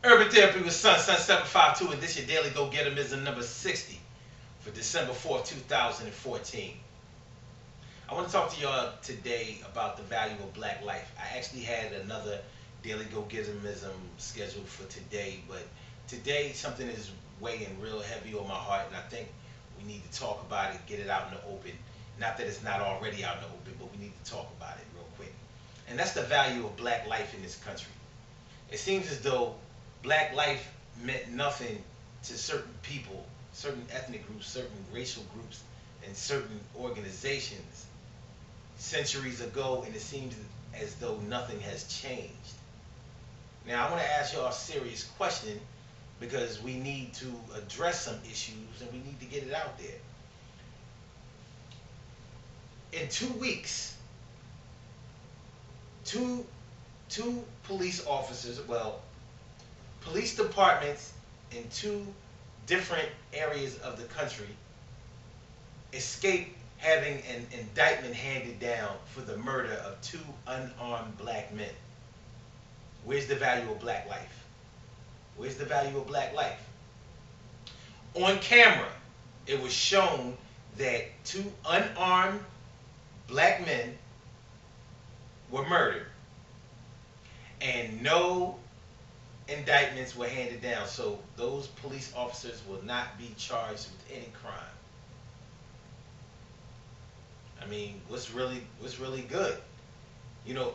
Urban Therapy with Sun 752, and this your daily Gogetemism number 60 for December 4th, 2014. I want to talk to y'all today about the value of black life. I actually had another daily Gogetemism scheduled for today, but today something is weighing real heavy on my heart, and I think we need to talk about it, get it out in the open. Not that it's not already out in the open, but we need to talk about it real quick. And that's the value of black life in this country. It seems as though black life meant nothing to certain people, certain ethnic groups, certain racial groups, and certain organizations centuries ago, and it seems as though nothing has changed. Now, I want to ask y'all a serious question because we need to address some issues and we need to get it out there. In 2 weeks, two police officers, well, police departments in two different areas of the country escaped having an indictment handed down for the murder of two unarmed black men. Where's the value of black life? Where's the value of black life? On camera, it was shown that two unarmed black men were murdered and no indictments were handed down. So those police officers will not be charged with any crime. I mean, what's really good? You know,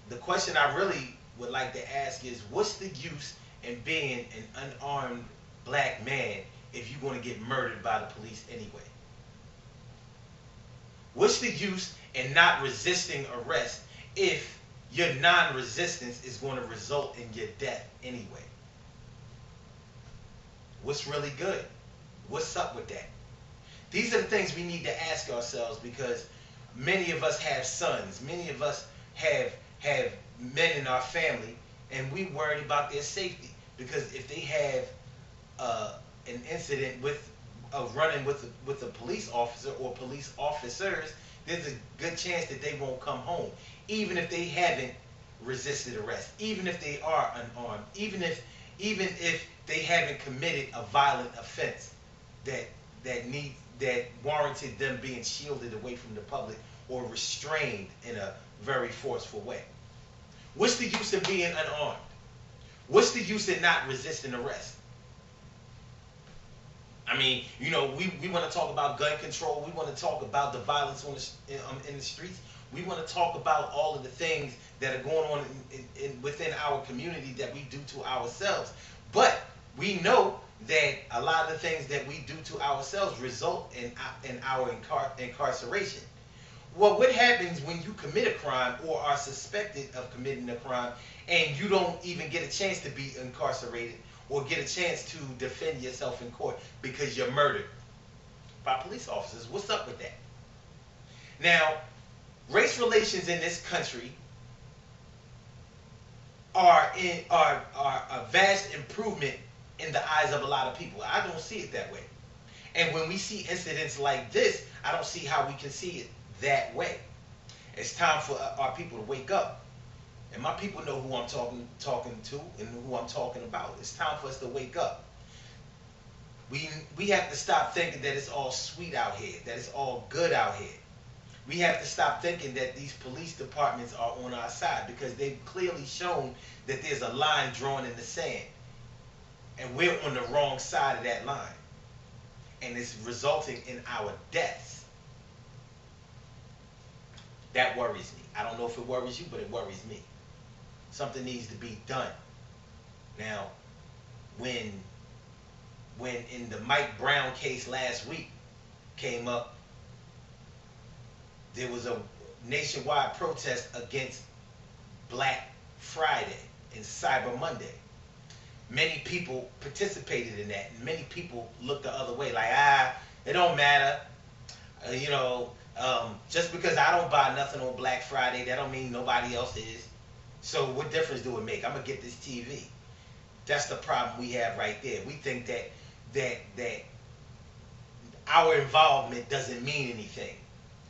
the question I really would like to ask is, what's the use in being an unarmed black man if you're going to get murdered by the police anyway? What's the use in not resisting arrest if your non-resistance is going to result in your death anyway? What's really good? What's up with that? These are the things we need to ask ourselves, because many of us have sons, many of us have men in our family, and we worried about their safety, because if they have an incident with running with a police officer or police officers, there's a good chance that they won't come home, even if they haven't resisted arrest, even if they are unarmed, even if they haven't committed a violent offense that warranted them being shielded away from the public or restrained in a very forceful way. What's the use of being unarmed? What's the use in not resisting arrest? I mean, you know, we want to talk about gun control. We want to talk about the violence on in the streets. We want to talk about all of the things that are going on within our community that we do to ourselves. But we know that a lot of the things that we do to ourselves result in our incarceration. Well, what happens when you commit a crime or are suspected of committing a crime and you don't even get a chance to be incarcerated or get a chance to defend yourself in court because you're murdered by police officers? What's up with that? Now, race relations in this country are a vast improvement in the eyes of a lot of people. I don't see it that way. And when we see incidents like this, I don't see how we can see it that way. It's time for our people to wake up. And my people know who I'm talking to and who I'm talking about. It's time for us to wake up. We have to stop thinking that it's all sweet out here, that it's all good out here. We have to stop thinking that these police departments are on our side, because they've clearly shown that there's a line drawn in the sand. And we're on the wrong side of that line. And it's resulting in our deaths. That worries me. I don't know if it worries you, but it worries me. Something needs to be done. Now, when in the Mike Brown case last week came up, there was a nationwide protest against Black Friday and Cyber Monday. Many people participated in that, and many people looked the other way, like, it don't matter. Just because I don't buy nothing on Black Friday, that don't mean nobody else is. So what difference do it make? I'm gonna get this TV. That's the problem we have right there. We think that our involvement doesn't mean anything.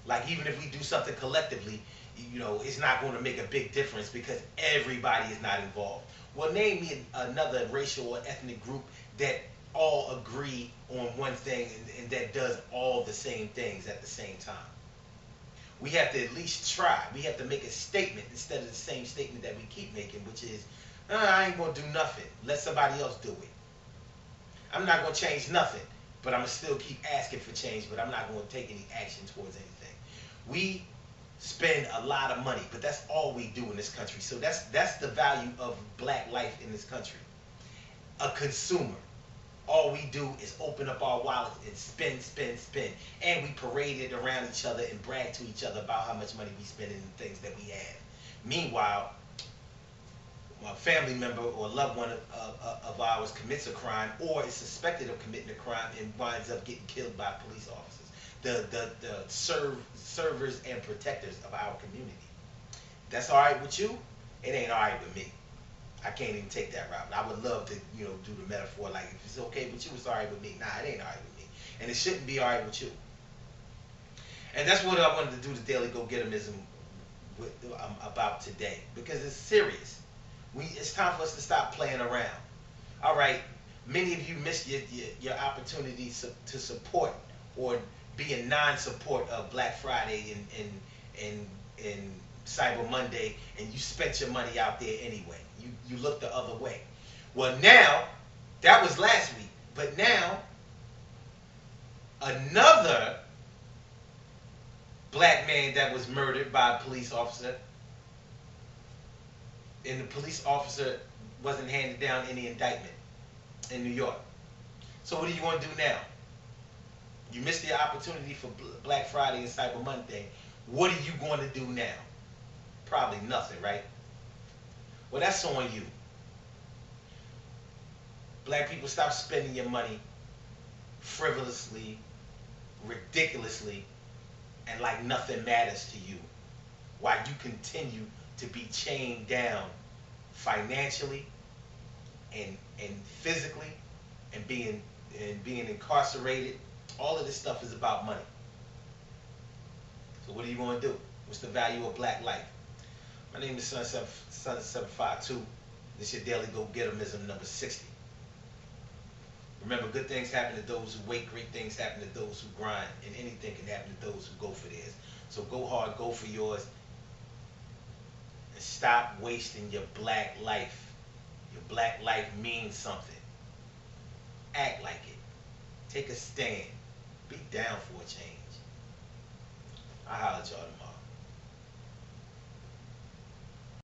Like, even if we do something collectively, it's not going to make a big difference because everybody is not involved. Well, name me another racial or ethnic group that all agree on one thing and that does all the same things at the same time. We have to at least try. We have to make a statement instead of the same statement that we keep making, which is, I ain't gonna do nothing. Let somebody else do it. I'm not gonna change nothing, but I'm gonna still keep asking for change, but I'm not gonna take any action towards anything. We spend a lot of money, but that's all we do in this country. So that's the value of black life in this country. A consumer. All we do is open up our wallets and spend, spend, spend. And we parade it around each other and brag to each other about how much money we spend in the things that we have. Meanwhile, a family member or loved one of ours commits a crime or is suspected of committing a crime and winds up getting killed by police officers. The servers and protectors of our community. That's all right with you? It ain't all right with me. I can't even take that route. I would love to, do the metaphor like, if it's okay with you, it's all right with me. Nah, it ain't all right with me. And it shouldn't be all right with you. And that's what I wanted to do the Daily Gogetemism about today. Because it's serious. It's time for us to stop playing around. All right, many of you missed your opportunity to support or be in non-support of Black Friday and Cyber Monday, and you spent your money out there anyway. You looked the other way. Well, now, that was last week, but now, another black man that was murdered by a police officer, and the police officer wasn't handed down any indictment in New York. So what do you want to do now? You missed the opportunity for Black Friday and Cyber Monday. What are you going to do now? Probably nothing, right? Well, that's on you. Black people, stop spending your money frivolously, ridiculously, and like nothing matters to you, while you continue to be chained down financially and physically and being incarcerated. All of this stuff is about money. So what are you going to do? What's the value of black life? My name is Son752. This is your Daily Gogetemism number 60. Remember, good things happen to those who wait. Great things happen to those who grind. And anything can happen to those who go for theirs. So go hard, go for yours. And stop wasting your black life. Your black life means something. Act like it. Take a stand. Be down for a change. I'll holler at y'all tomorrow.